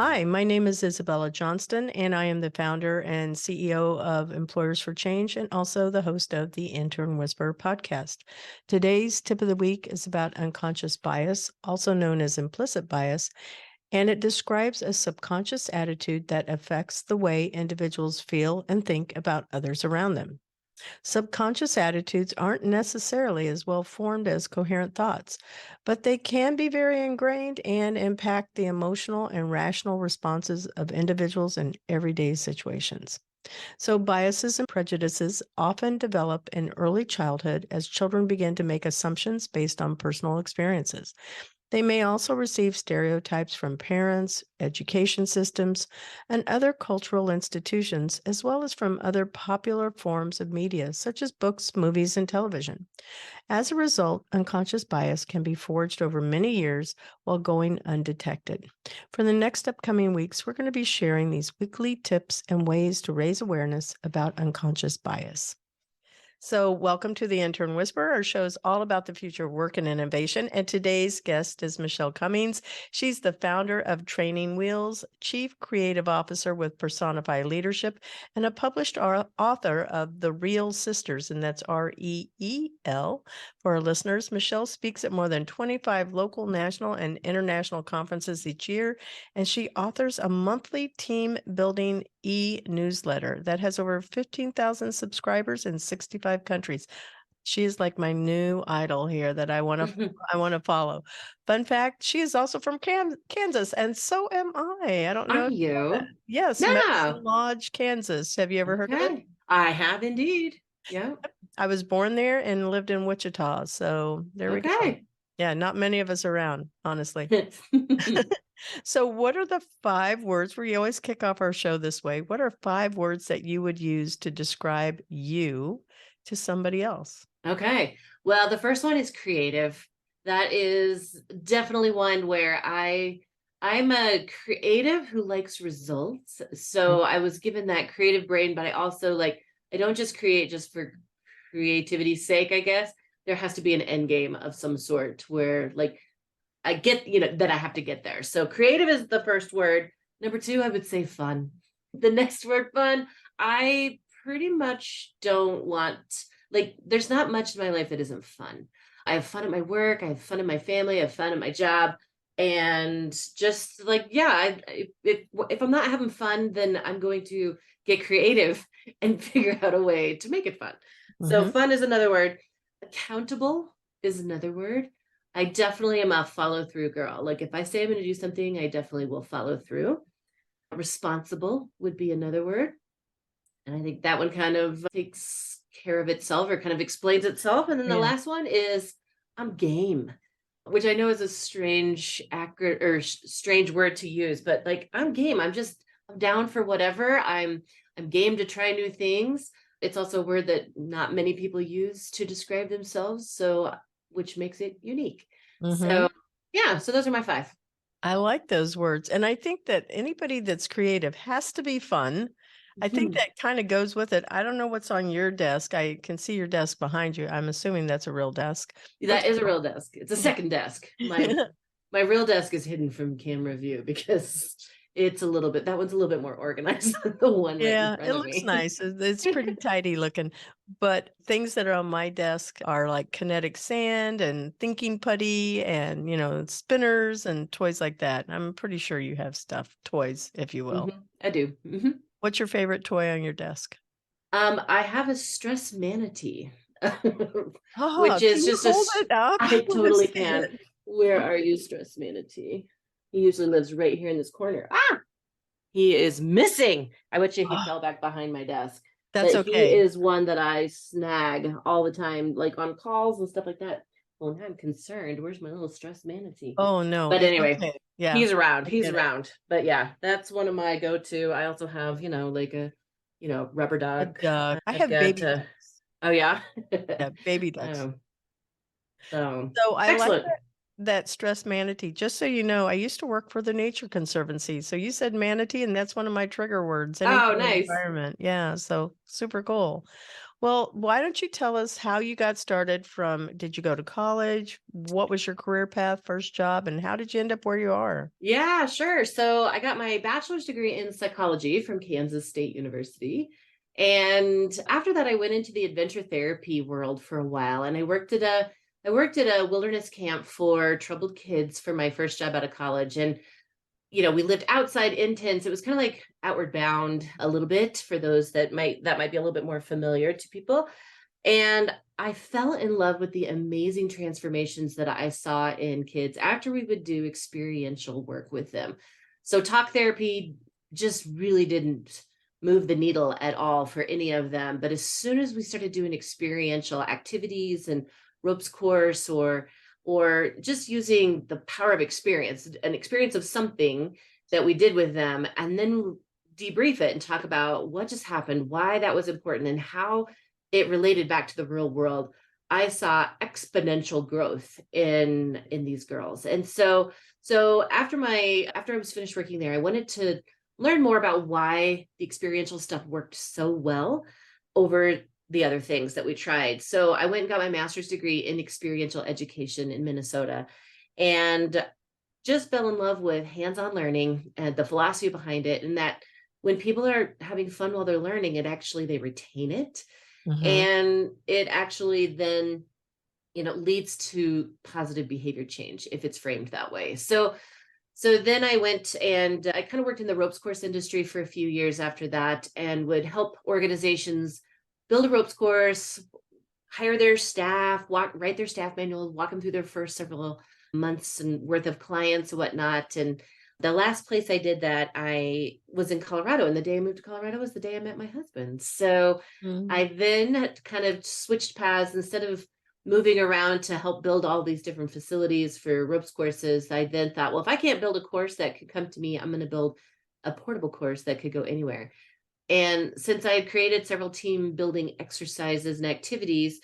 Hi, my name is Isabella Johnston, and I am the founder and CEO of Employers for Change and also the host of the Intern Whisperer Podcast. Today's tip of the week is about unconscious bias, also known as implicit bias, and it describes a subconscious attitude that affects the way individuals feel and think about others around them. Subconscious attitudes aren't necessarily as well formed as coherent thoughts, but they can be very ingrained and impact the emotional and rational responses of individuals in everyday situations. So, biases and prejudices often develop in early childhood as children begin to make assumptions based on personal experiences. They may also receive stereotypes from parents, education systems, and other cultural institutions, as well as from other popular forms of media, such as books, movies, and television. As a result, unconscious bias can be forged over many years while going undetected. For the next upcoming weeks, we're going to be sharing these weekly tips and ways to raise awareness about unconscious bias. So, welcome to the Intern Whisperer. Our show is all about the future of work and innovation. And today's guest is Michelle Cummings. She's the founder of Training Wheels, Chief Creative Officer with Personify Leadership, and a published author of The Real Sisters, and that's REEL. For our listeners, Michelle speaks at more than 25 local, national, and international conferences each year, and she authors a monthly team building e-newsletter that has over 15,000 subscribers in 65 countries. She is like my new idol here that I want to follow. Fun fact, she is also from Kansas, and so am I. I don't know Are if you know that. you? Yes, No. Medicine Lodge, Kansas. Have you ever heard of it? Okay. I have indeed. Yeah. I was born there and lived in Wichita, so there we go. Okay. Yeah, not many of us around, honestly. So, what are the 5 words? We always kick off our show this way. What are 5 words that you would use to describe you to somebody else? Okay. Well, the first one is creative. That is definitely one where I'm a creative who likes results. So I was given that creative brain, but I also I don't just create just for creativity's sake, I guess. There has to be an end game of some sort where I get, that I have to get there. So creative is the first word. Number 2, I would say fun. The next word, fun, I pretty much don't want, there's not much in my life that isn't fun. I have fun at my work. I have fun in my family. I have fun at my job. And just if I'm not having fun, then I'm going to get creative and figure out a way to make it fun. So fun is another word. Accountable is another word. I definitely am a follow through girl. Like if I say I'm going to do something, I definitely will follow through. Responsible would be another word. And I think that one kind of takes care of itself or kind of explains itself. And then the last one is I'm game, which I know is a strange strange word to use, but I'm game. I'm down for whatever. I'm game to try new things. It's also a word that not many people use to describe themselves. So which makes it unique. So so those are my 5. I like those words. And I think that anybody that's creative has to be fun. I think that kind of goes with it. I don't know what's on your desk. I can see your desk behind you. I'm assuming that's a real desk. That is a real desk. It's a second desk. My real desk is hidden from camera view because it's that one's a little bit more organized than the one right in front it of looks me. nice. It's pretty tidy looking. But things that are on my desk are like kinetic sand and thinking putty and, spinners and toys like that. I'm pretty sure you have toys, if you will. I do. What's your favorite toy on your desk? I have a stress manatee, Oh, which is just hold it up? I totally can. It. Where are you, stress manatee? He usually lives right here in this corner. He is missing. I bet you he fell back behind my desk. That's but okay. He is one that I snag all the time, like on calls and stuff like that. Well, now I'm concerned. Where's my little stress manatee? Oh, no. But anyway, okay. Yeah, he's around. He's around. But yeah, that's one of my go-to. I also have, a rubber dog. I have baby ducks. Oh, yeah? Yeah, baby ducks. So So I like excellent. that stress manatee. Just so you know, I used to work for the Nature Conservancy. So you said manatee, and that's one of my trigger words. Oh, Anything in the nice. environment. Yeah. So super cool. Well, why don't you tell us how you got started from, did you go to college? What was your career path, first job, and how did you end up where you are? Yeah, sure. So I got my bachelor's degree in psychology from Kansas State University. And after that, I went into the adventure therapy world for a while. And I worked at a wilderness camp for troubled kids for my first job out of college. And we lived outside in tents. It was kind of like Outward Bound a little bit for those that might be a little bit more familiar to people. And I fell in love with the amazing transformations that I saw in kids after we would do experiential work with them. So talk therapy just really didn't move the needle at all for any of them. But as soon as we started doing experiential activities and ropes course or just using the power of experience, an experience of something that we did with them, and then debrief it and talk about what just happened, why that was important, and how it related back to the real world, I saw exponential growth in these girls. And so after I was finished working there, I wanted to learn more about why the experiential stuff worked so well over the other things that we tried. So I went and got my master's degree in experiential education in Minnesota and just fell in love with hands-on learning and the philosophy behind it, and that when people are having fun while they're learning, they retain it. Mhm. And it actually then leads to positive behavior change if it's framed that way. So then I went and I kind of worked in the ropes course industry for a few years after that, and would help organizations build a ropes course, hire their staff, write their staff manual, walk them through their first several months and worth of clients and whatnot. And the last place I did that, I was in Colorado, and the day I moved to Colorado was the day I met my husband. So Mm. I then kind of switched paths. Instead of moving around to help build all these different facilities for ropes courses, I then thought, well, if I can't build a course that could come to me, I'm going to build a portable course that could go anywhere. And since I had created several team building exercises and activities,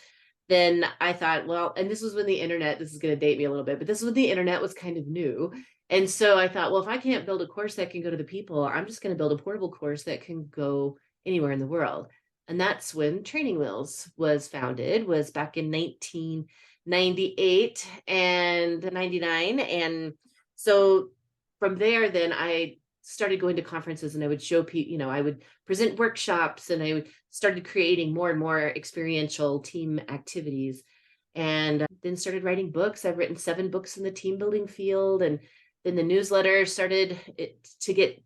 then I thought, well, and this was when this is going to date me a little bit, but this was when the internet was kind of new. And so I thought, well, if I can't build a course that can go to the people, I'm just going to build a portable course that can go anywhere in the world. And that's when Training Wheels was founded, was back in 1998 and 99. And so from there, then I started going to conferences, and I would show people, I would present workshops, and I started creating more and more experiential team activities, and then started writing books. I've written 7 books in the team building field, and then the newsletter started to get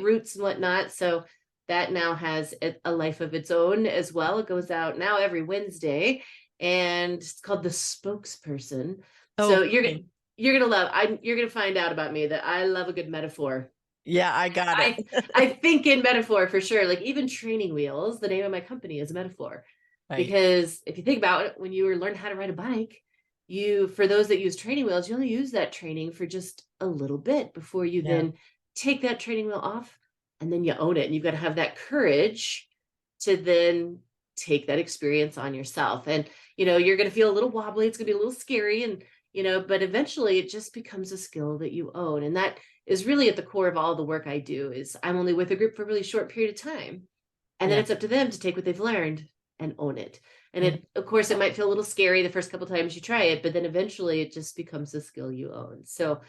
roots and whatnot. So that now has a life of its own as well. It goes out now every Wednesday, and it's called The Spokesperson. Oh, So you're funny. you're gonna find out about me that I love a good metaphor. Yeah, I got it. I think in metaphor for sure. Like even Training Wheels, the name of my company, is a metaphor. Right. Because if you think about it, when you were learning how to ride a bike, for those that use training wheels, you only use that training for just a little bit before you Yeah. then take that training wheel off, and then you own it. And you've got to have that courage to then take that experience on yourself. And you're going to feel a little wobbly. It's going to be a little scary, and but eventually it just becomes a skill that you own. And that is really at the core of all the work I do. Is I'm only with a group for a really short period of time, and then Yeah. it's up to them to take what they've learned and own it. And Mhm. of course, it might feel a little scary the first couple times you try it, but then eventually it just becomes a skill you own. So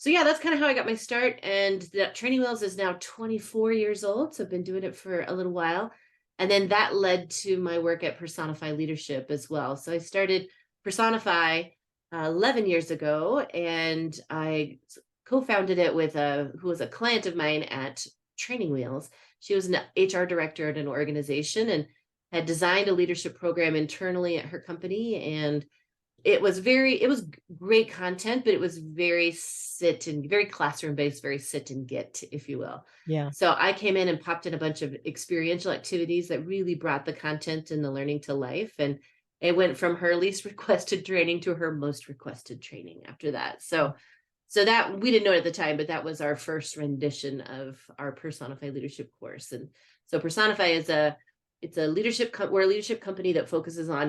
yeah, that's kind of how I got my start. And that Training Wheels is now 24 years old. So I've been doing it for a little while. And then that led to my work at Personify Leadership as well. So I started Personify 11 years ago, and I co-founded it with who was a client of mine at Training Wheels. She was an HR director at an organization and had designed a leadership program internally at her company. And it was great content, but it was very classroom based, very sit and get, if you will. Yeah. So I came in and popped in a bunch of experiential activities that really brought the content and the learning to life. And it went from her least requested training to her most requested training after that. So that we didn't know it at the time, but that was our first rendition of our Personify leadership course. And so Personify is we're a leadership company that focuses on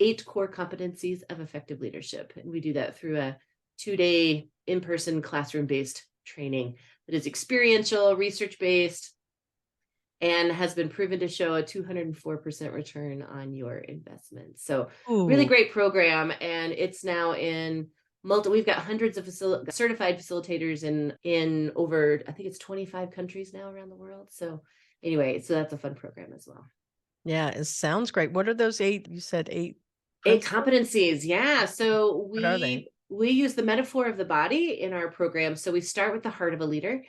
8 core competencies of effective leadership. And we do that through a 2-day in-person classroom-based training that is experiential, research-based, and has been proven to show a 204% return on your investment. So really Ooh, great program. And it's now in we've got hundreds of certified facilitators in over, I think it's 25 countries now around the world. So anyway, so that's a fun program as well. yeah, it sounds great. What are those 8? You said 8 8 principles? competencies. Yeah. So What are they? we use the metaphor of the body in our program. So we start with the heart of a leader.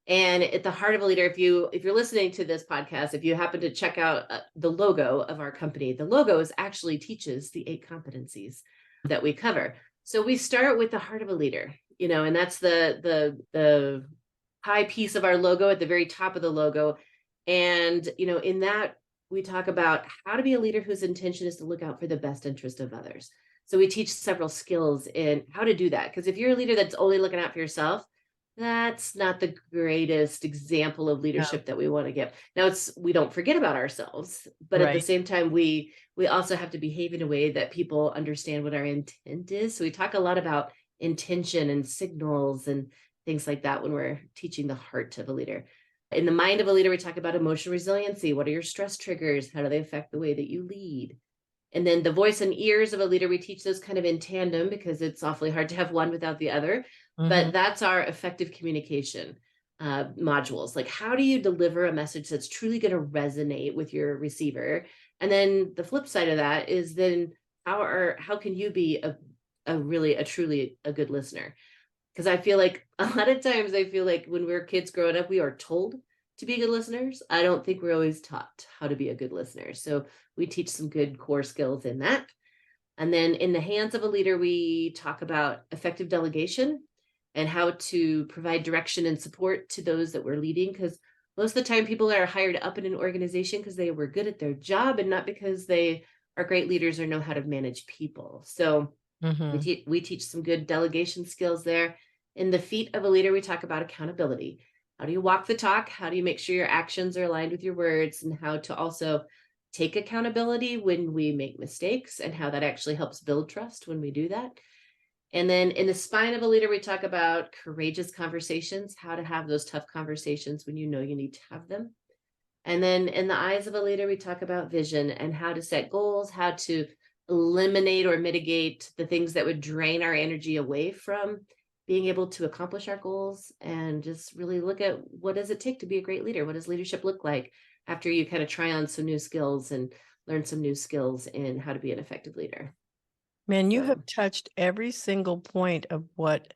And at the heart of a leader, if you're listening to this podcast, if you happen to check out the logo of our company, the logo actually teaches the 8 competencies that we cover. So we start with the heart of a leader, and that's the high piece of our logo at the very top of the logo. And in that we talk about how to be a leader whose intention is to look out for the best interest of others. So we teach several skills in how to do that. Because if you're a leader that's only looking out for yourself, that's not the greatest example of Yeah, leadership that we want to give. Now, we don't forget about ourselves, but at the right. same time, we also have to behave in a way that people understand what our intent is. So we talk a lot about intention and signals and things like that when we're teaching the heart of a leader. In the mind of a leader, we talk about emotional resiliency. What are your stress triggers? How do they affect the way that you lead? And then the voice and ears of a leader, we teach those kind of in tandem because it's awfully hard to have one without the other. Mhm. But that's our effective communication modules. Like, how do you deliver a message that's truly going to resonate with your receiver? And then the flip side of that is then how can you be a truly a good listener? Because I feel like a lot of times when we're kids growing up, we are told to be good listeners. I don't think we're always taught how to be a good listener. So we teach some good core skills in that. And then in the hands of a leader, we talk about effective delegation and how to provide direction and support to those that we're leading. Because most of the time people are hired up in an organization because they were good at their job and not because they are great leaders or know how to manage people. So Mhm. we teach some good delegation skills there. In the feet of a leader, we talk about accountability. How do you walk the talk? How do you make sure your actions are aligned with your words, and how to also take accountability when we make mistakes, and how that actually helps build trust when we do that. And then in the spine of a leader, we talk about courageous conversations, how to have those tough conversations when you know you need to have them. And then in the eyes of a leader, we talk about vision and how to set goals, how to eliminate or mitigate the things that would drain our energy away from being able to accomplish our goals, and just really look at what does it take to be a great leader? What does leadership look like after you kind of try on some new skills and learn some new skills in how to be an effective leader? Man, you have So, touched every single point of what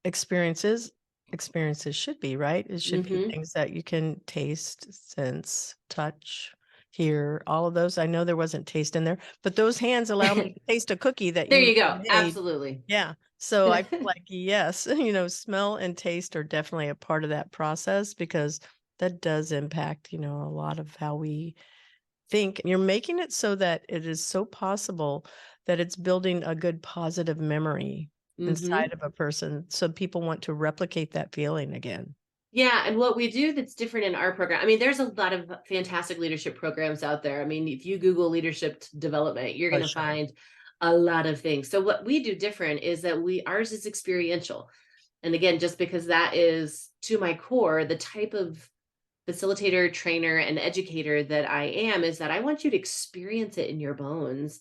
experiences experiences should be, right? It should be mhm. things that you can taste, sense, touch, hear, all of those. I know there wasn't taste in there, but those hands allow me to taste a cookie that There you you go. made. Absolutely. Yeah. So I feel like, yes, smell and taste are definitely a part of that process because that does impact, a lot of how we think. You're making it so that it is so possible that it's building a good positive memory inside Mhm. of a person so people want to replicate that feeling again. Yeah, and what we do that's different in our program, I mean, there's a lot of fantastic leadership programs out there. I mean, if you Google leadership development, you're Oh, going to sure. find a lot of things. So what we do different is that ours is experiential. And again, just because that is to my core, the type of facilitator, trainer, and educator that I am, is that I want you to experience it in your bones,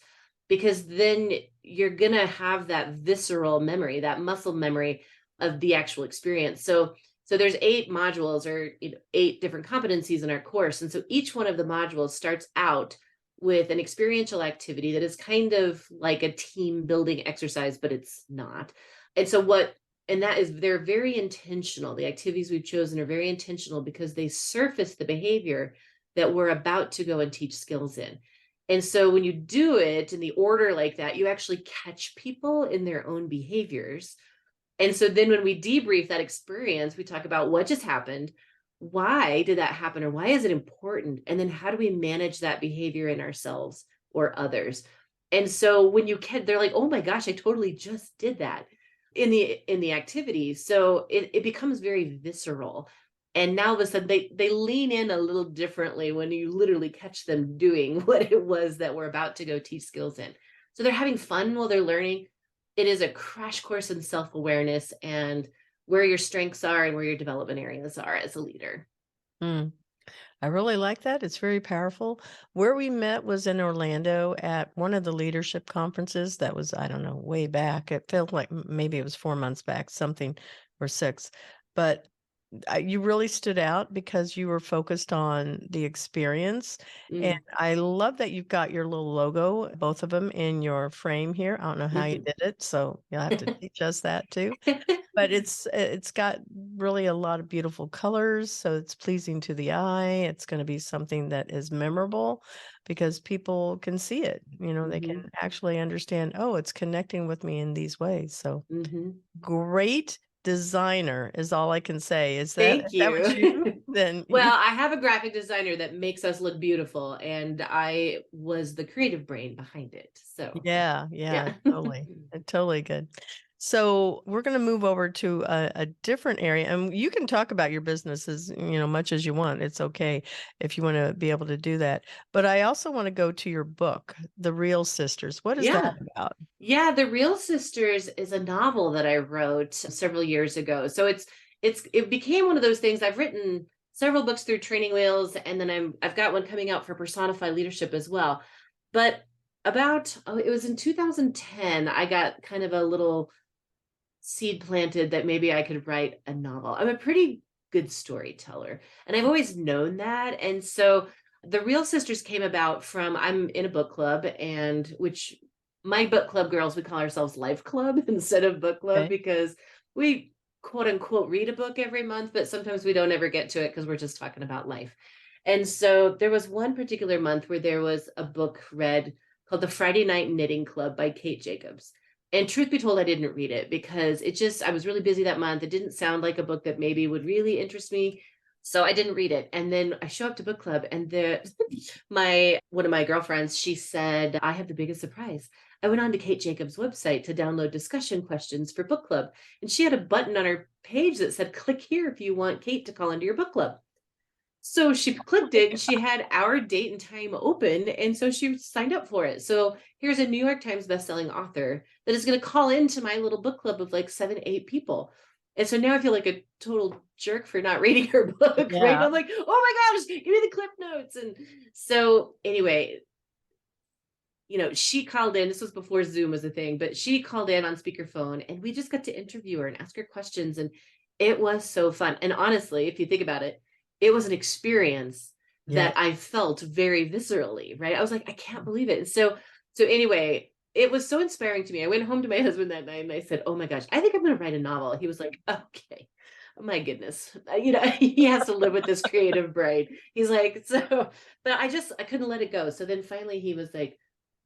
because then you're going to have that visceral memory, that muscle memory of the actual experience. So there's 8 modules, or 8 different competencies in our course. And so each one of the modules starts out with an experiential activity that is kind of like a team building exercise, but it's not. And so they're very intentional. The activities we've chosen are very intentional because they surface the behavior that we're about to go and teach skills in. And so when you do it in the order like that, you actually catch people in their own behaviors. And so then when we debrief that experience, we talk about what just happened, why did that happen, or why is it important? And then how do we manage that behavior in ourselves or others? And so when they're like, oh my gosh, I totally just did that in the activity. So it becomes very visceral. And now all of a sudden they lean in a little differently when you literally catch them doing what it was that we're about to go teach skills in. So they're having fun while they're learning. It is a crash course in self-awareness and where your strengths are and where your development areas are as a leader. Mm. I really like that. It's very powerful. Where we met was in Orlando at one of the leadership conferences. That was, I don't know, way back. It felt like maybe it was 4 months back, something, or 6. But you really stood out because you were focused on the experience. And Mm. I love that you've got your little logo, both of them, in your frame here. I don't know how you did it, so you'll have to teach us that too. But it's got really a lot of beautiful colors, so it's pleasing to the eye. It's gonna be something that is memorable because people can see it, they Mhm. can actually understand, "Oh, it's connecting with me in these ways." So, Mhm. great designer is all I can say. Is Thank that what you you. then you Well, I have a graphic designer that makes us look beautiful, and I was the creative brain behind it. So, Yeah, yeah, yeah. totally. Totally good. So we're going to move over to a different area, and you can talk about your business as much as you want. It's okay if you want to be able to do that. But I also want to go to your book, The Real Sisters. What is that Yeah. about? Yeah, The Real Sisters is a novel that I wrote several years ago. So it became one of those things. I've written several books through Training Wheels, and then I've got one coming out for Personify Leadership as well. But it was in 2010, I got kind of a little seed planted that maybe I could write a novel. I'm a pretty good storyteller, and I've always known that. And so The Real Sisters came about from I'm in a book club, and which my book club girls, we call ourselves Life Club instead of book club Okay. because we quote unquote read a book every month, but sometimes we don't ever get to it because we're just talking about life. And so there was one particular month where there was a book read called The Friday Night Knitting Club by Kate Jacobs. And truth be told, I didn't read it because I was really busy that month. It didn't sound like a book that maybe would really interest me. So I didn't read it. And then I show up to book club, and one of my girlfriends, she said, I have the biggest surprise. I went on to Kate Jacobs' website to download discussion questions for book club. And she had a button on her page that said, click here if you want Kate to call into your book club. So she clicked it and she had our date and time open. And so she signed up for it. So here's a New York Times bestselling author that is going to call into my little book club of like 7, 8 people. And so now I feel like a total jerk for not reading her book, right? And Yeah. I'm like, oh my gosh, give me the clip notes. And so anyway, she called in. This was before Zoom was a thing, but she called in on speakerphone and we just got to interview her and ask her questions. And it was so fun. And honestly, if you think about it, it was an experience Yeah. that I felt very viscerally, right? I was like, I can't believe it. And so anyway, it was so inspiring to me. I went home to my husband that night and I said, oh my gosh, I think I'm going to write a novel. He was like, okay. Oh my goodness. He has to live with this creative brain. He's like, but I couldn't let it go. So then finally he was like,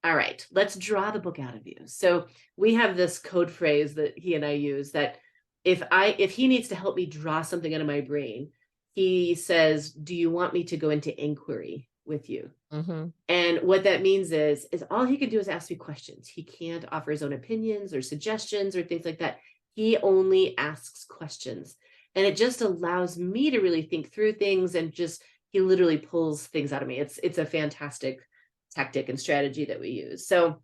all right, let's draw the book out of you. So we have this code phrase that he and I use that if he needs to help me draw something out of my brain, he says, do you want me to go into inquiry with you? Hmm. And what that means is all he can do is ask me questions. He can't offer his own opinions or suggestions or things like that. He only asks questions. And it just allows me to really think through things, and just he literally pulls things out of me. It's a fantastic tactic and strategy that we use. So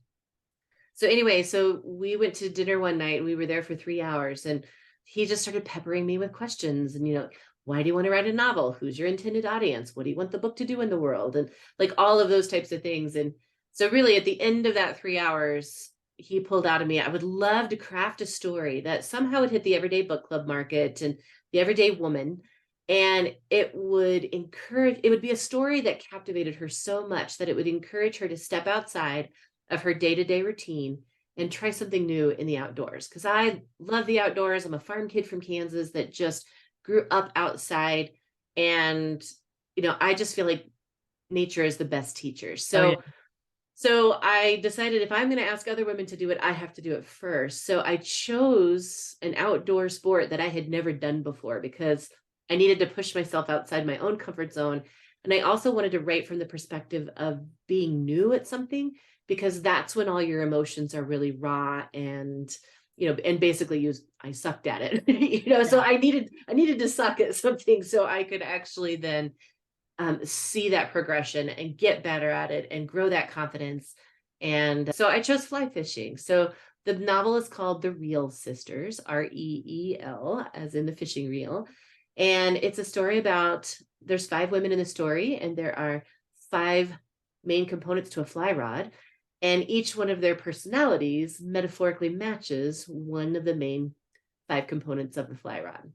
anyway, so we went to dinner one night and we were there for 3 hours, and he just started peppering me with questions. And why do you want to write a novel? Who's your intended audience? What do you want the book to do in the world? And like all of those types of things. And so really at the end of that 3 hours, he pulled out of me, I would love to craft a story that somehow would hit the everyday book club market and the everyday woman. And it would be a story that captivated her so much that it would encourage her to step outside of her day-to-day routine and try something new in the outdoors. Because I love the outdoors. I'm a farm kid from Kansas that just grew up outside. And, I just feel like nature is the best teacher. Oh, yeah. So I decided if I'm going to ask other women to do it, I have to do it first. So I chose an outdoor sport that I had never done before because I needed to push myself outside my own comfort zone. And I also wanted to write from the perspective of being new at something, because that's when all your emotions are really raw and and basically I sucked at it. So Yeah. I needed to suck at something so I could actually then see that progression and get better at it and grow that confidence. And so I chose fly fishing. So the novel is called The Reel Sisters, Reel, as in the fishing reel. And it's a story about, there's 5 women in the story, and there are 5 main components to a fly rod. And each one of their personalities metaphorically matches one of the main 5 components of the fly rod.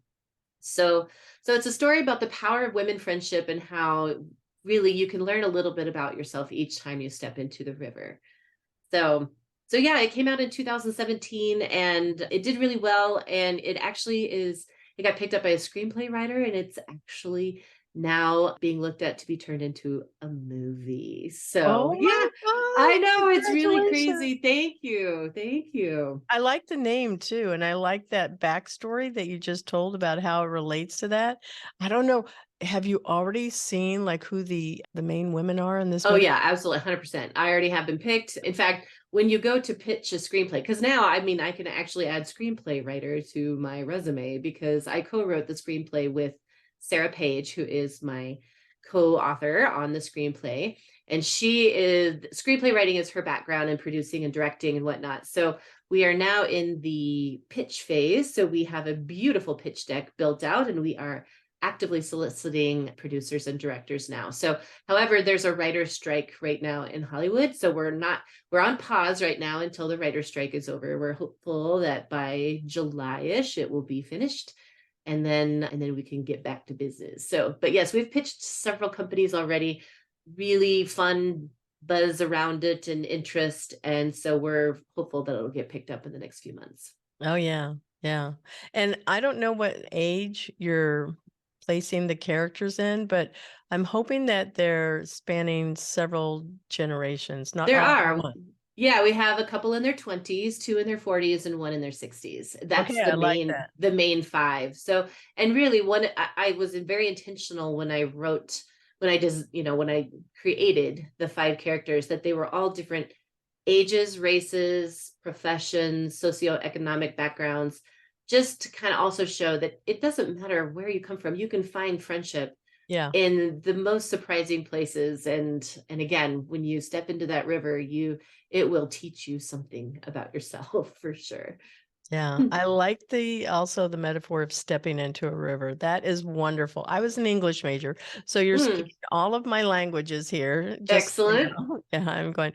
So it's a story about the power of women friendship and how really you can learn a little bit about yourself each time you step into the river. So yeah, it came out in 2017 and it did really well. And it got picked up by a screenplay writer, and it's actually now being looked at to be turned into a movie. So Oh yeah, my I God. know it's really Congratulations. crazy. Thank you. Thank you. I like the name too, and I like that backstory that you just told about how it relates to that. I don't know, have you already seen like who the main women are in this Oh movie? yeah, absolutely, 100%. I already have been picked. In fact, when you go to pitch a screenplay, because now, I mean, I can actually add screenplay writer to my resume because I co-wrote the screenplay with Sarah Page, who is my co-author on the screenplay. And screenplay writing is her background, and producing and directing and whatnot. So we are now in the pitch phase. So we have a beautiful pitch deck built out, and we are actively soliciting producers and directors now. So however, there's a writer's strike right now in Hollywood. So we're on pause right now until the writer's strike is over. We're hopeful that by July-ish it will be finished. And then we can get back to business. So, but yes, we've pitched several companies already, really fun buzz around it and interest. And so we're hopeful that it'll get picked up in the next few months. Oh yeah, yeah. And I don't know what age you're placing the characters in, but I'm hoping that they're spanning several generations, not There all at are. once. Yeah, we have a couple in their 20s, 2 in their 40s, and 1 in their 60s. That's Okay, I like that. the main 5. So, and really I was very intentional when I wrote, when I just, when I created the 5 characters, that they were all different ages, races, professions, socioeconomic backgrounds, just to kind of also show that it doesn't matter where you come from. You can find friendship Yeah. in the most surprising places. And again, when you step into that river, it will teach you something about yourself for sure. Yeah, I like also the metaphor of stepping into a river. That is wonderful. I was an English major, so you're Mm, speaking all of my languages here. Just so you excellent. know. Yeah, I'm going,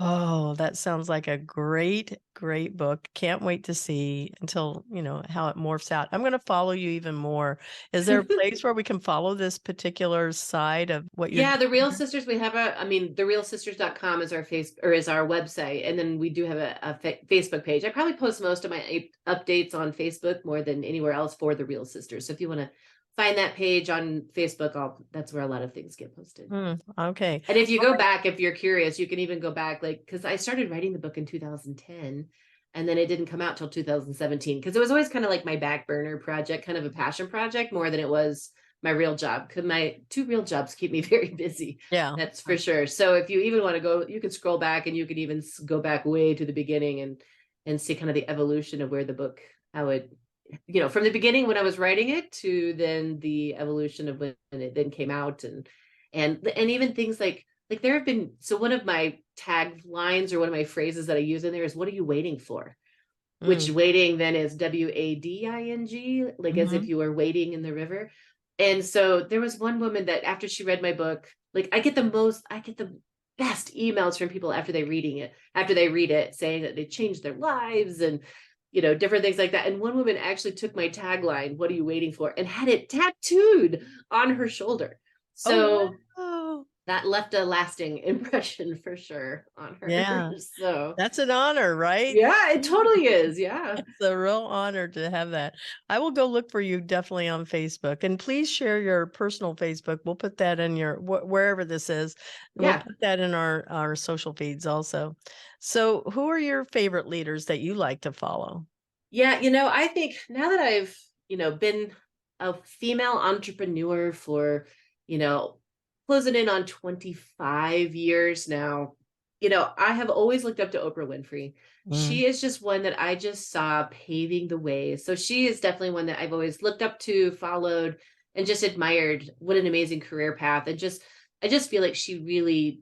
oh, that sounds like a great, great book. Can't wait to see until, how it morphs out. I'm going to follow you even more. Is there a place where we can follow this particular side of what you're Yeah, the doing Real here? Sisters, we have therealsisters.com is our website. And then we do have a Facebook page. I probably post most of my updates on Facebook more than anywhere else for the Real Sisters. So if you want to find that page on Facebook, that's where a lot of things get posted. Okay. And if you go back, if you're curious, you can even go back, like, because I started writing the book in 2010, and then it didn't come out till 2017, because it was always kind of like my back burner project, kind of a passion project more than it was my real job, because my 2 real jobs keep me very busy. Yeah. That's for sure. So if you even want to go, you can scroll back, and you can even go back way to the beginning and see kind of the evolution of where the book, how it, from the beginning when I was writing it to then the evolution of when it then came out, and even things like there have been, so one of my taglines or one of my phrases that I use in there is, what are you waiting for? Which Mm. waiting then is WADING, like as if Mhm. you were waiting in the river. And so there was one woman that after she read my book, like I get the best emails from people after they read it saying that they changed their lives and different things like that. And one woman actually took my tagline, what are you waiting for, and had it tattooed on her shoulder. Oh, So wow. that left a lasting impression for sure on her. Yeah. So That's an honor, right? yeah, it totally is. Yeah. It's a real honor to have that. I will go look for you definitely on Facebook, and please share your personal Facebook. We'll put that in your wherever this is, and we'll Yeah. put that in our social feeds also. So, who are your favorite leaders that you like to follow? Yeah. I think now that I've, been a female entrepreneur for, you know, closing in on 25 years now, I have always looked up to Oprah Winfrey. Mm, She is just one that I just saw paving the way. So she is definitely one that I've always looked up to, followed, and just admired. What an amazing career path. I just feel like she really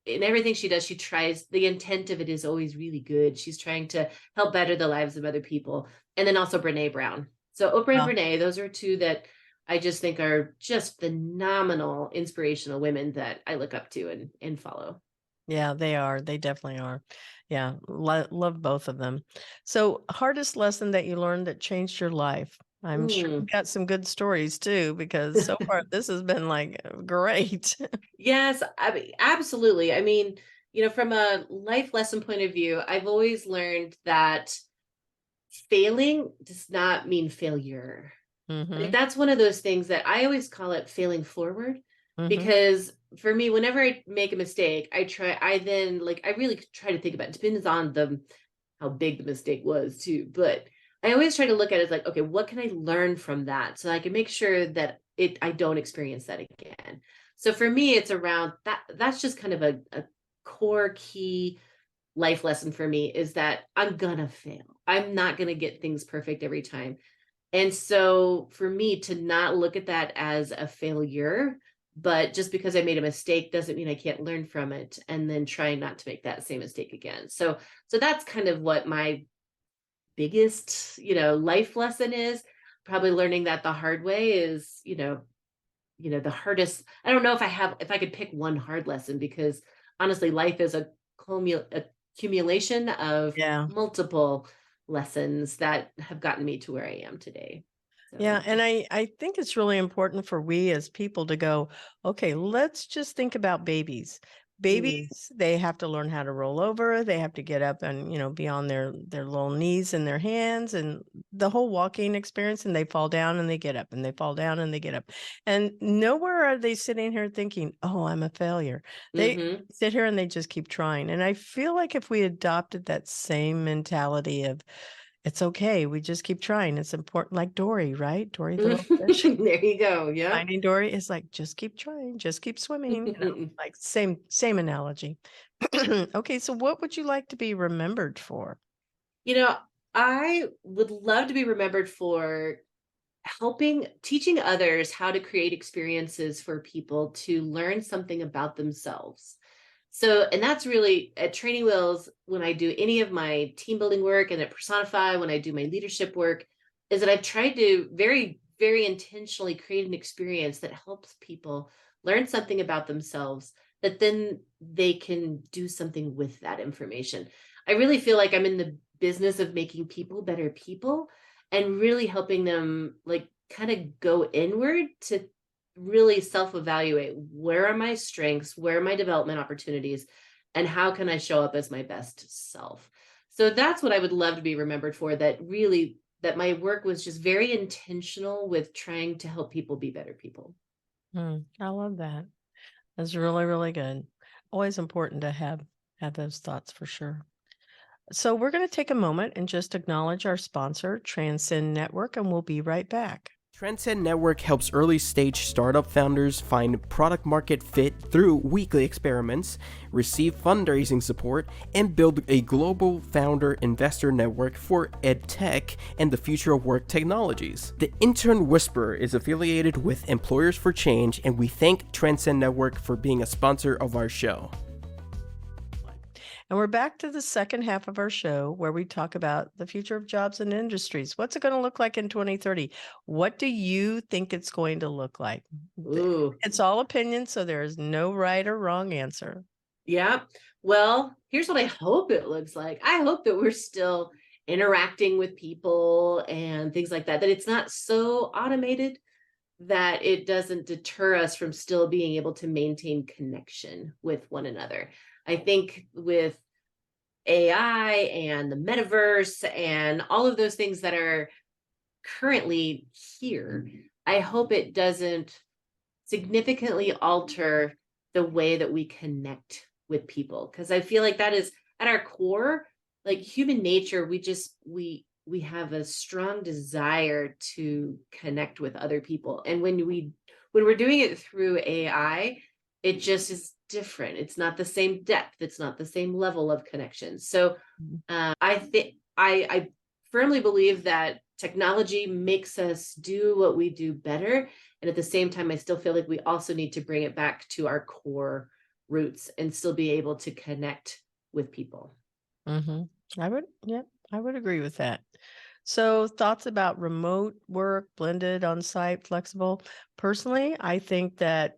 in everything she does, she tries, the intent of it is always really good. She's trying to help better the lives of other people. And then also Brene Brown. So Oprah and Wow. Brene, those are two that I just think are just phenomenal, inspirational women that I look up to and follow. Yeah, they are. They definitely are. Yeah, love both of them. So, hardest lesson that you learned that changed your life? I'm sure you Mm. got some good stories too, because so far this has been like great. Yes, I mean, absolutely. I mean, from a life lesson point of view, I've always learned that failing does not mean failure. Like Mm-hmm. that's one of those things that I always call it failing forward, Mm-hmm. because for me, whenever I make a mistake, I then like I really try to think about it. Depends on the how big the mistake was too. But I always try to look at it as like, okay, what can I learn from that so I can make sure that I don't experience that again. So for me, it's around that. That's just kind of a core key life lesson for me, is that I'm gonna fail. I'm not gonna get things perfect every time. And so for me to not look at that as a failure, but just because I made a mistake doesn't mean I can't learn from it, and then try not to make that same mistake again. So that's kind of what my biggest, life lesson is. Probably learning that the hard way is, the hardest. I don't know if I could pick one hard lesson, because honestly, life is a accumulation of Yeah. multiple lessons that have gotten me to where I am today. Yeah, So, and I think it's really important for we as people to go, okay, let's just think about babies. mm, Babies, they have to learn how to roll over, they have to get up and, be on their little knees and their hands and the whole walking experience, and they fall down and they get up and they fall down and they get up. And nowhere are they sitting here thinking, "Oh, I'm a failure." They hmm sit here and they just keep trying. And I feel like if we adopted that same mentality of it's okay. We just keep trying. It's important. Like Dory, right? Dory the little fish. there you go. Yep. Finding Dory is like, just keep trying, just keep swimming, like same analogy. Okay, so what would you like to be remembered for? you know, I would love to be remembered for teaching others how to create experiences for people to learn something about themselves. So, and that's really at Training Wheels, when I do any of my team building work, and at Personify, when I do my leadership work, is that I've tried to very, very intentionally create an experience that helps people learn something about themselves that then they can do something with that information. I really feel like I'm in the business of making people better people, and really helping them like kind of go inward to really self-evaluate, where are my strengths, where are my development opportunities, and how can I show up as my best self. So that's what I would love to be remembered for, that my work was just very intentional with trying to help people be better people. I love that. That's really, really good. Always important to have those thoughts for sure. So we're going to take a moment and just acknowledge our sponsor, Transcend Network, and we'll be right back. Transcend Network helps early stage startup founders find product market fit through weekly experiments, receive fundraising support, and build a global founder investor network for edtech and the future of work technologies. The Intern Whisperer is affiliated with Employers for Change, and we thank Transcend Network for being a sponsor of our show. And we're back to the second half of our show where we talk about the future of jobs and industries. What's it going to look like in 2030? What do you think it's going to look like? Ooh, It's all opinion, so there is no right or wrong answer. yeah. Well, here's what I hope it looks like. I hope that we're still interacting with people and things like that, that it's not so automated that it doesn't deter us from still being able to maintain connection with one another. I think with AI and the metaverse and all of those things that are currently here, I hope it doesn't significantly alter the way that we connect with people. Because I feel like that is at our core, like human nature, we have a strong desire to connect with other people. And when we're doing it through AI, it just is different. It's not the same depth. It's not the same level of connection. So I think I firmly believe that technology makes us do what we do better. And at the same time, I still feel like we also need to bring it back to our core roots and still be able to connect with people. I would agree with that. So thoughts about remote work, blended, on-site, flexible. Personally, I think that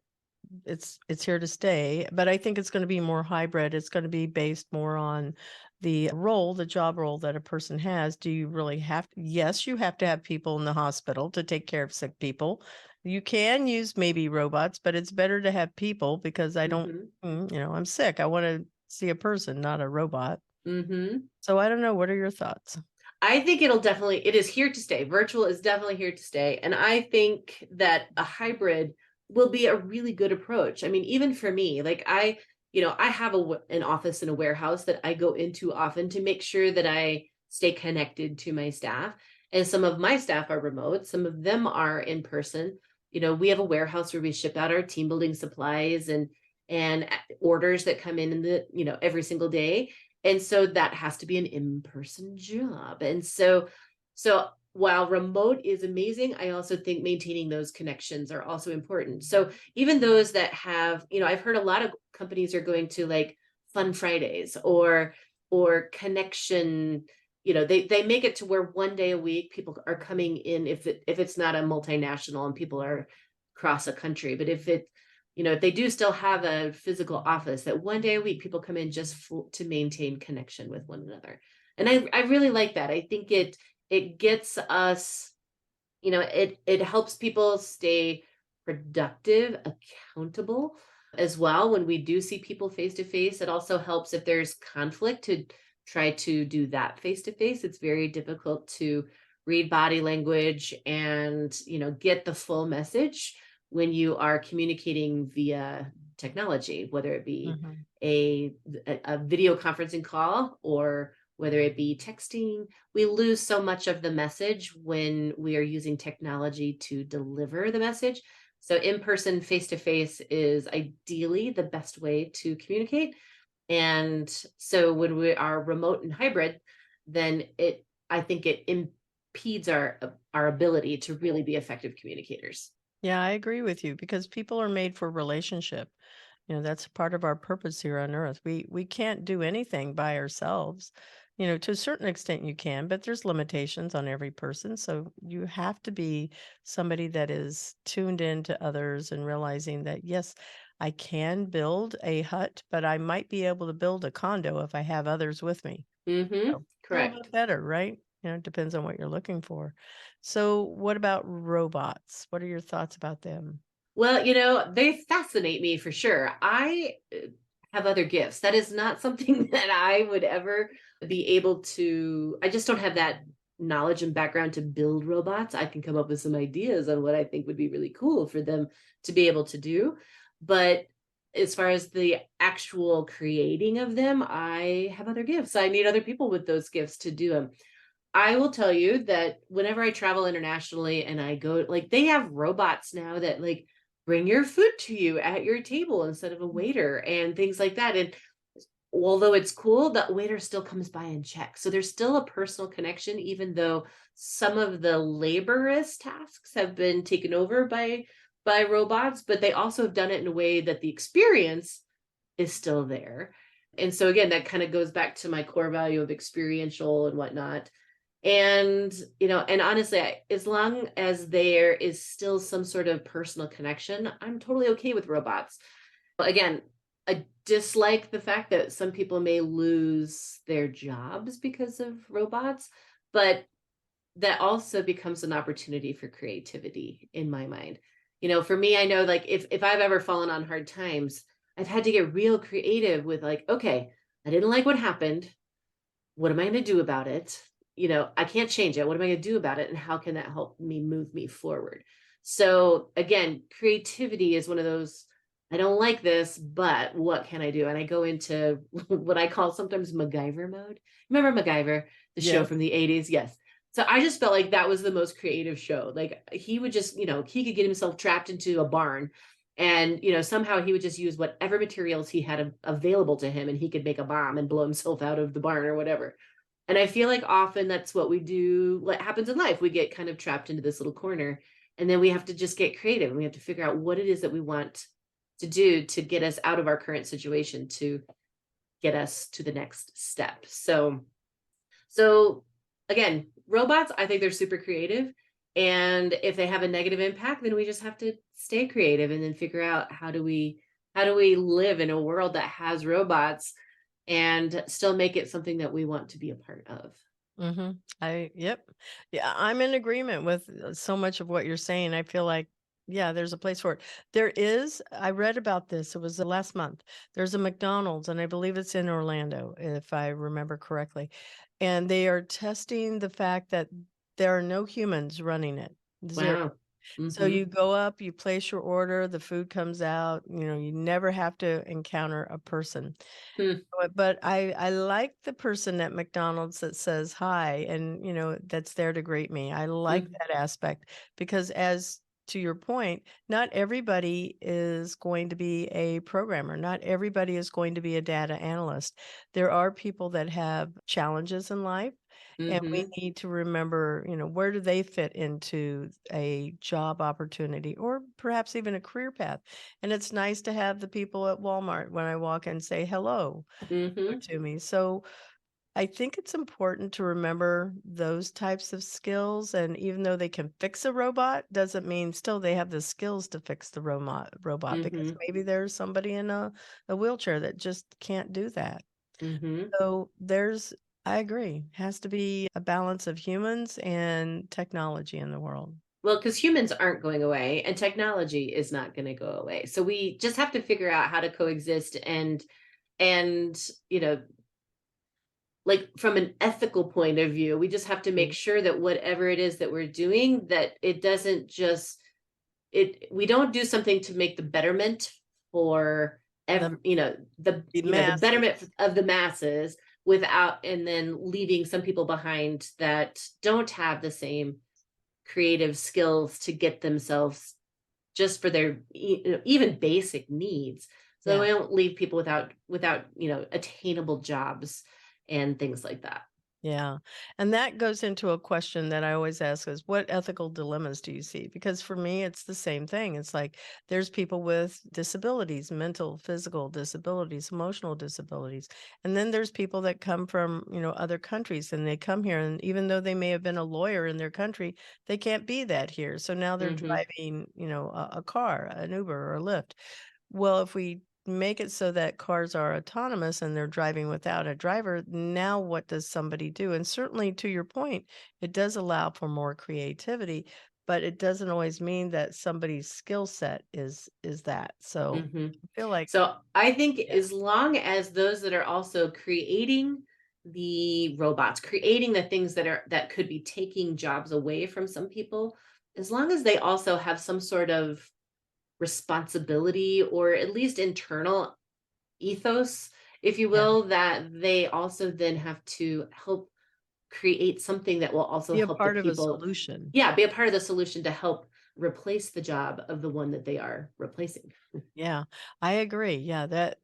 it's here to stay, but I think it's going to be more hybrid. It's going to be based more on the role, the job role that a person has. Do you really have yes, you have to have people in the hospital to take care of sick people. You can use maybe robots, but it's better to have people because I don't, I'm sick. I want to see a person, not a robot. So I don't know. What are your thoughts? I think it is here to stay. Virtual is definitely here to stay. And I think that a hybrid will be a really good approach. I mean, even for me, like I have an office in a warehouse that I go into often to make sure that I stay connected to my staff. And some of my staff are remote. Some of them are in person. We have a warehouse where we ship out our team building supplies and orders that come in every single day. And so that has to be an in-person job. And so while remote is amazing, I also think maintaining those connections are also important. So even those that have, I've heard a lot of companies are going to like Fun Fridays or connection, they make it to where one day a week people are coming in if it's not a multinational and people are across a country, but if they do still have a physical office, that one day a week people come in just to maintain connection with one another. And I really like that. I think it gets us, it helps people stay productive, accountable as well. When we do see people face to face, it also helps if there's conflict to try to do that face to face. It's very difficult to read body language and, get the full message when you are communicating via technology, whether it be a video conferencing call or whether it be texting. We lose so much of the message when we are using technology to deliver the message. So in-person, face-to-face is ideally the best way to communicate. And so when we are remote and hybrid, then I think it impedes our ability to really be effective communicators. Yeah, I agree with you because people are made for relationship. That's part of our purpose here on earth. We can't do anything by ourselves. To a certain extent you can, but there's limitations on every person. So you have to be somebody that is tuned in to others and realizing that, yes, I can build a hut, but I might be able to build a condo if I have others with me. So, Correct. a little bit better, right? It depends on what you're looking for. So what about robots? What are your thoughts about them? Well, they fascinate me for sure. I have other gifts. That is not something that I would ever be able to. I just don't have that knowledge and background to build robots. I can come up with some ideas on what I think would be really cool for them to be able to do. But as far as the actual creating of them, I have other gifts. I need other people with those gifts to do them. I will tell you that whenever I travel internationally and I go, like, they have robots now that like bring your food to you at your table instead of a waiter and things like that. And although it's cool, the waiter still comes by and checks. So there's still a personal connection, even though some of the laborious tasks have been taken over by robots, but they also have done it in a way that the experience is still there. And so again, that kind of goes back to my core value of experiential and whatnot. And, and honestly, as long as there is still some sort of personal connection, I'm totally okay with robots. Again, I dislike the fact that some people may lose their jobs because of robots, but that also becomes an opportunity for creativity in my mind. For me, I know like if I've ever fallen on hard times, I've had to get real creative with like, okay, I didn't like what happened. What am I going to do about it? I can't change it. What am I going to do about it? And how can that help me move me forward? So again, creativity is one of those, I don't like this, but what can I do? And I go into what I call sometimes MacGyver mode. Remember MacGyver, the show from the 80s? Yes. So I just felt like that was the most creative show. Like he would just, he could get himself trapped into a barn and, somehow he would just use whatever materials he had available to him and he could make a bomb and blow himself out of the barn or whatever. And I feel like often that's what we do, what happens in life. We get kind of trapped into this little corner and then we have to just get creative and we have to figure out what it is that we want to do to get us out of our current situation, to get us to the next step. So again, robots, I think they're super creative. And if they have a negative impact, then we just have to stay creative and then figure out how do we live in a world that has robots and still make it something that we want to be a part of. Yep. Yeah, I'm in agreement with so much of what you're saying. I feel like, yeah, there's a place for it. I read about this. It was the last month. There's a McDonald's, and I believe it's in Orlando, if I remember correctly. And they are testing the fact that there are no humans running it. Zero. Wow. So you go up, you place your order, the food comes out, you never have to encounter a person. Hmm. But I like the person at McDonald's that says hi and, that's there to greet me. I like that aspect because, as to your point, not everybody is going to be a programmer. Not everybody is going to be a data analyst. There are people that have challenges in life. And we need to remember, where do they fit into a job opportunity or perhaps even a career path? And it's nice to have the people at Walmart when I walk in say hello to me. So I think it's important to remember those types of skills. And even though they can fix a robot, doesn't mean still they have the skills to fix the robot because maybe there's somebody in a wheelchair that just can't do that. So I agree, has to be a balance of humans and technology in the world. Well, because humans aren't going away and technology is not going to go away. So we just have to figure out how to coexist and, like from an ethical point of view, we just have to make sure that whatever it is that we're doing, that it doesn't just, we don't do something to make the betterment for the betterment of the masses without, and then leaving some people behind that don't have the same creative skills to get themselves just for their even basic needs. So we don't leave people without attainable jobs and things like that. Yeah. And that goes into a question that I always ask is, what ethical dilemmas do you see? Because for me, it's the same thing. It's like there's people with disabilities, mental, physical disabilities, emotional disabilities. And then there's people that come from, other countries and they come here. And even though they may have been a lawyer in their country, they can't be that here. So now they're driving, a car, an Uber or a Lyft. Well, if we make it so that cars are autonomous and they're driving without a driver, now what does somebody do? And certainly, to your point, it does allow for more creativity, but it doesn't always mean that somebody's skill set is that. So I feel like, so I think as long as those that are also creating the robots, creating the things that could be taking jobs away from some people, as long as they also have some sort of responsibility or at least internal ethos, if you will, that they also then have to help create something that will also be a help part the of a people. solution. Yeah, be a part of the solution to help replace the job of the one that they are replacing. Yeah, I agree. Yeah, that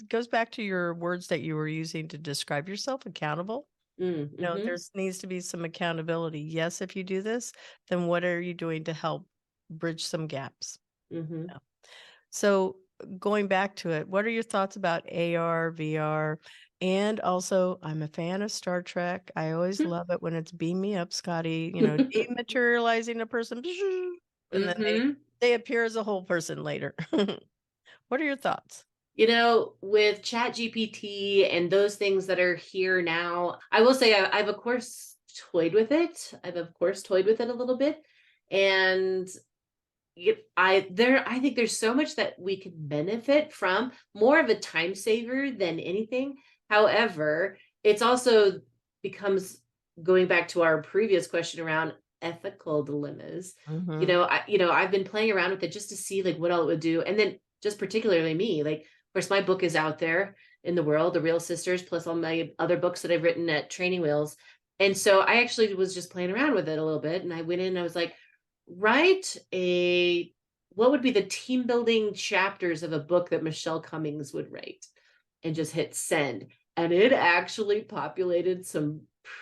goes back to your words that you were using to describe yourself, accountable. There's needs to be some accountability. Yes, if you do this, then what are you doing to help bridge some gaps? Yeah. So going back to it, what are your thoughts about AR, VR? And also, I'm a fan of Star Trek. I always love it when it's beam me up, Scotty, dematerializing a person, and then they appear as a whole person later. What are your thoughts? With Chat GPT and those things that are here now, I will say I've of course toyed with it. I've of course toyed with it a little bit. And I think there's so much that we could benefit from, more of a time saver than anything. However, it's also becomes, going back to our previous question around ethical dilemmas. I've been playing around with it just to see like what all it would do. And then just particularly me, like, of course, my book is out there in the world, The Real Sisters, plus all my other books that I've written at Training Wheels. And so I actually was just playing around with it a little bit. And I went in and I was like, write what would be the team building chapters of a book that Michelle Cummings would write, and just hit send. And it actually populated some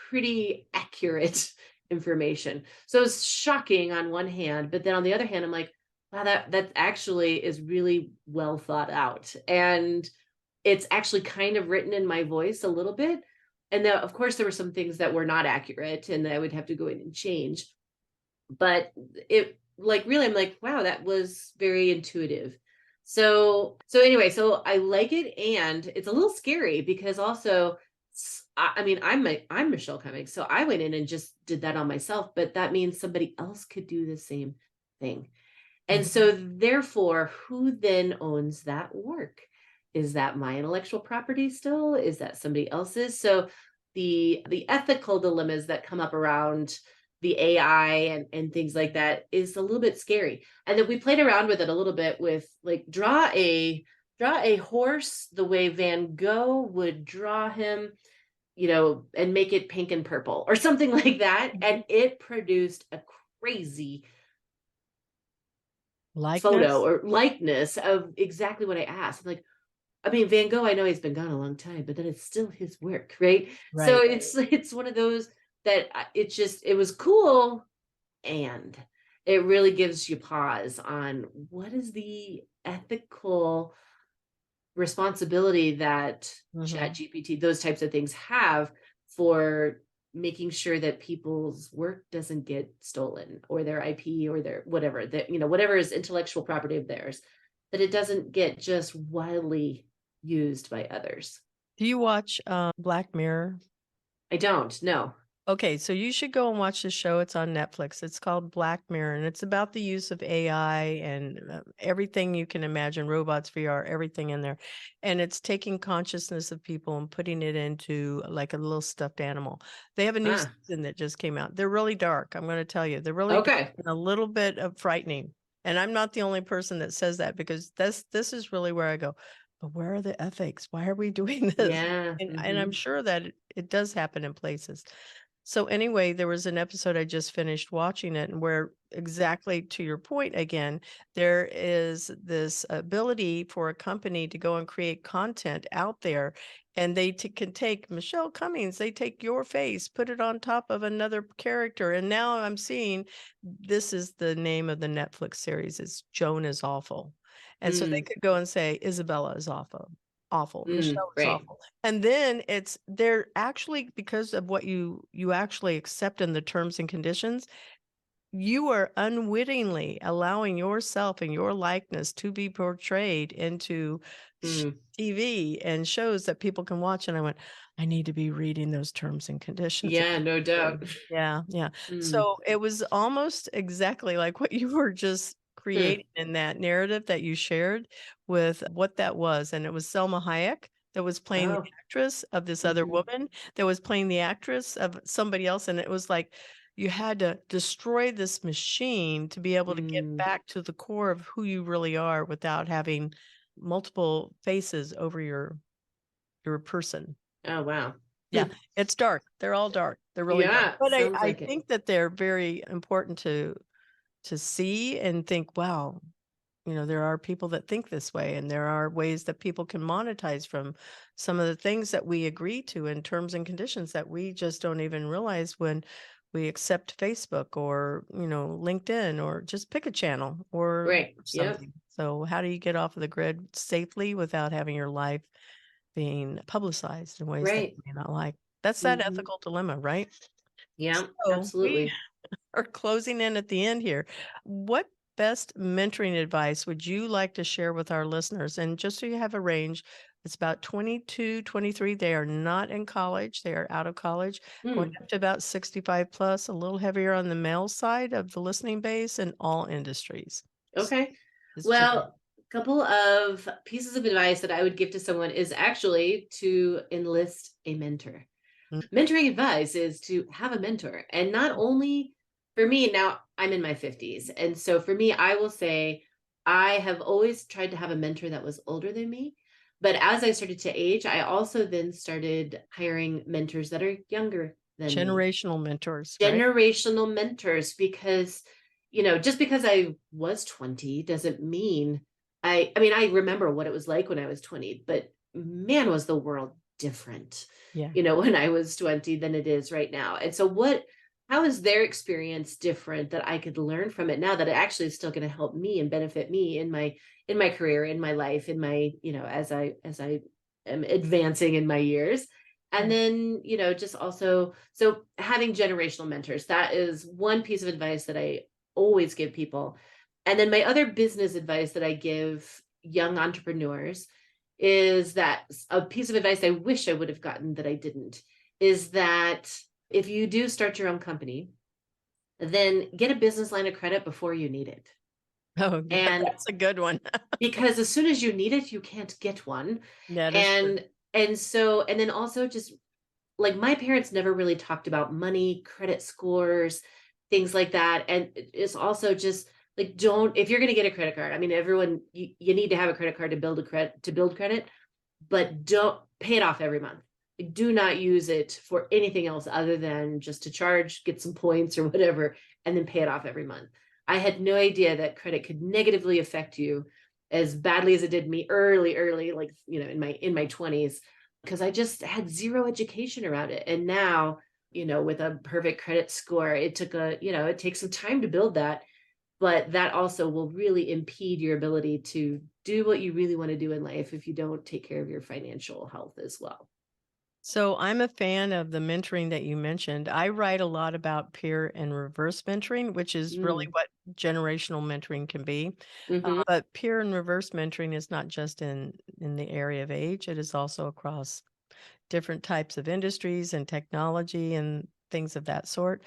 pretty accurate information. So it's shocking on one hand, but then on the other hand, I'm like, wow, that actually is really well thought out. And it's actually kind of written in my voice a little bit. And then, of course, there were some things that were not accurate and I would have to go in and change. But it like really, I'm like, wow, that was very intuitive. So anyway, so I like it, and it's a little scary because also, I mean, I'm Michelle Cummings, so I went in and just did that on myself, but that means somebody else could do the same thing. And Mhm. so therefore, who then owns that work? Is that my intellectual property still? Is that somebody else's? So the ethical dilemmas that come up around the AI and things like that is a little bit scary. And then we played around with it a little bit with like draw a horse the way Van Gogh would draw him, and make it pink and purple or something like that. And it produced a crazy photo Likeness? or likeness of exactly what I asked. I'm like, I mean, Van Gogh, I know he's been gone a long time, but then it's still his work, right? So Right. it's one of those that it was cool, and it really gives you pause on what is the ethical responsibility that Chat Mhm. GPT, those types of things have for making sure that people's work doesn't get stolen, or their IP, or their whatever, that, whatever is intellectual property of theirs, that it doesn't get just wildly used by others. Do you watch Black Mirror? I don't know. Okay, so you should go and watch the show. It's on Netflix. It's called Black Mirror, and it's about the use of AI and everything you can imagine, robots, VR, everything in there. And it's taking consciousness of people and putting it into like a little stuffed animal. They have a new Ah, season that just came out. They're really dark. I'm going to tell you, they're really dark okay. and a little bit of frightening. And I'm not the only person that says that, because this is really where I go, but where are the ethics? Why are we doing this? Yeah. And I'm sure that it does happen in places. So anyway, there was an episode I just finished watching it, and where exactly to your point again, there is this ability for a company to go and create content out there, and they can take Michelle Cummings, they take your face, put it on top of another character, and now I'm seeing this is the name of the Netflix series. It's Joan is Awful, and so they Mm, could go and say Isabella is awful, Michelle is right. awful. And then they're actually, because of what you actually accept in the terms and conditions, you are unwittingly allowing yourself and your likeness to be portrayed into Mm, TV and shows that people can watch. And I went, I need to be reading those terms and conditions yeah, again. no doubt. Yeah, yeah. Mm, So it was almost exactly like what you were just hmm. creating in that narrative that you shared with what that was. And it was Selma Hayek that was playing the Oh. actress of this other Mhm. woman that was playing the actress of somebody else. And it was like you had to destroy this machine to be able to get Mm. back to the core of who you really are without having multiple faces over your person. Oh, wow. Yeah, it's dark. They're all dark. They're really dark. Yeah, But I sounds I like it. think that they're very important to see and think, wow, there are people that think this way, and there are ways that people can monetize from some of the things that we agree to in terms and conditions that we just don't even realize when we accept Facebook or, LinkedIn, or just pick a channel or Right. Yep. something. So how do you get off of the grid safely without having your life being publicized in ways that Right. you may not like? That's that Mhm. ethical dilemma, right? Yeah, So we absolutely. are closing in at the end here. What best mentoring advice would you like to share with our listeners? And just so you have a range, it's about 22, 23. They are not in college. They are out of college, going Hmm. up to about 65 plus, a little heavier on the male side of the listening base in all industries. Okay. It's just, Well, a couple of pieces of advice that I would give to someone is actually to enlist a mentor. mm, Mentoring advice is to have a mentor. And not only for me, now I'm in my 50s. And so for me, I will say I have always tried to have a mentor that was older than me. But as I started to age, I also then started hiring mentors that are younger than me. generational mentors, right? Generational mentors, because just because I was 20 doesn't mean I mean, I remember what it was like when I was 20, but man, was the world different, Yeah. when I was 20 than it is right now. And so how is their experience different that I could learn from it now that it actually is still going to help me and benefit me in my career, in my life, in my, as I am advancing in my years. And then, just also, so having generational mentors, that is one piece of advice that I always give people. And then my other business advice that I give young entrepreneurs is that a piece of advice I wish I would have gotten that I didn't, is that if you do start your own company, then get a business line of credit before you need it. Oh, yeah, And that's a good one. because as soon as you need it, you can't get one. That is true. And then also just like my parents never really talked about money, credit scores, things like that. And it's also just like, if you're going to get a credit card, I mean, everyone, you need to have a credit card to build credit, but don't pay it off every month. Do not use it for anything else other than just to charge, get some points or whatever, and then pay it off every month. I had no idea that credit could negatively affect you as badly as it did me early, like, in my 20s, because I just had zero education around it. And now, with a perfect credit score, it takes some time to build that, but that also will really impede your ability to do what you really want to do in life if you don't take care of your financial health as well. So I'm a fan of the mentoring that you mentioned. I write a lot about peer and reverse mentoring, which is really what generational mentoring can be. Mm-hmm. But peer and reverse mentoring is not just in the area of age. It is also across different types of industries and technology and things of that sort,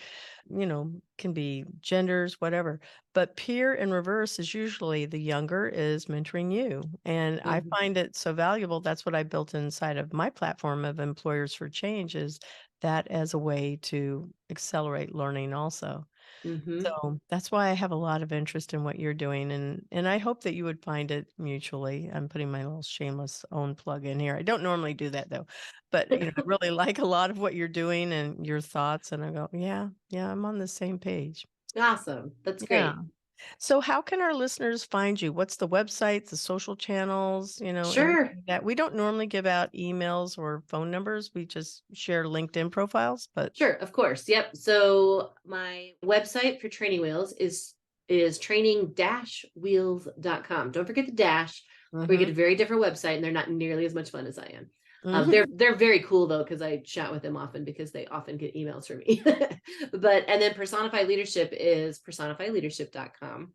can be genders, whatever. But peer and reverse is usually the younger is mentoring you. And I find it so valuable. That's what I built inside of my platform of Employers for Change, is that as a way to accelerate learning also. So that's why I have a lot of interest in what you're doing, and I hope that you would find it mutually. I'm putting my little shameless own plug in here. I don't normally do that though, but I really like a lot of what you're doing and your thoughts, and I go, yeah, I'm on the same page. Awesome. That's Yeah. great. So how can our listeners find you? What's the website, the social channels, Sure. everything like that? We don't normally give out emails or phone numbers. We just share LinkedIn profiles, but Sure, of course. Yep. So my website for Training Wheels is training-wheels.com. Don't forget the dash. We get a very different website, and they're not nearly as much fun as I am. They're very cool though, because I chat with them often because they often get emails from me. And then Personify Leadership is personifyleadership.com.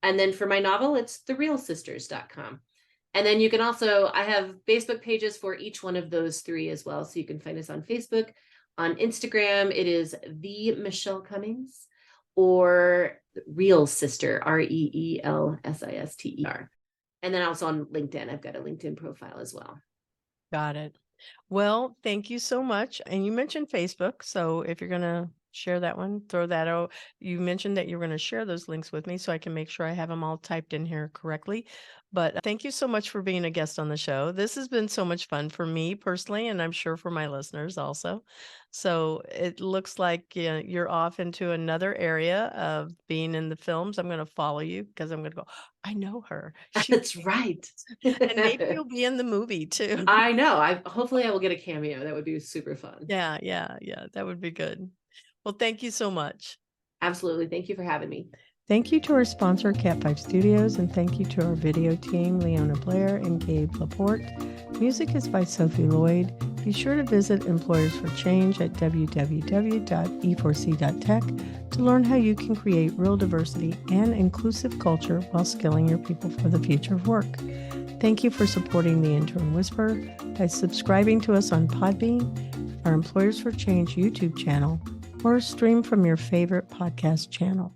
And then for my novel, it's therealsisters.com. And then you can also, I have Facebook pages for each one of those three as well. So you can find us on Facebook. On Instagram, it is the Michelle Cummings, or Real Sister, REELSISTER. And then also on LinkedIn, I've got a LinkedIn profile as well. Got it. Well, thank you so much. And you mentioned Facebook. So if you're going to share that one, throw that out. You mentioned that you're going to share those links with me so I can make sure I have them all typed in here correctly. But thank you so much for being a guest on the show. This has been so much fun for me personally, and I'm sure for my listeners also. So it looks like you're off into another area of being in the films. I'm going to follow you because I'm going to go, I know her. That's right. And maybe you'll be in the movie too. I know. Hopefully I will get a cameo. That would be super fun. Yeah. That would be good. Well, thank you so much. Absolutely. Thank you for having me. Thank you to our sponsor, Cat 5 Studios, and thank you to our video team, Leona Blair and Gabe Laporte. Music is by Sophie Lloyd. Be sure to visit Employers for Change at www.e4c.tech to learn how you can create real diversity and inclusive culture while skilling your people for the future of work. Thank you for supporting the Intern Whisperer by subscribing to us on Podbean, our Employers for Change YouTube channel, or stream from your favorite podcast channel.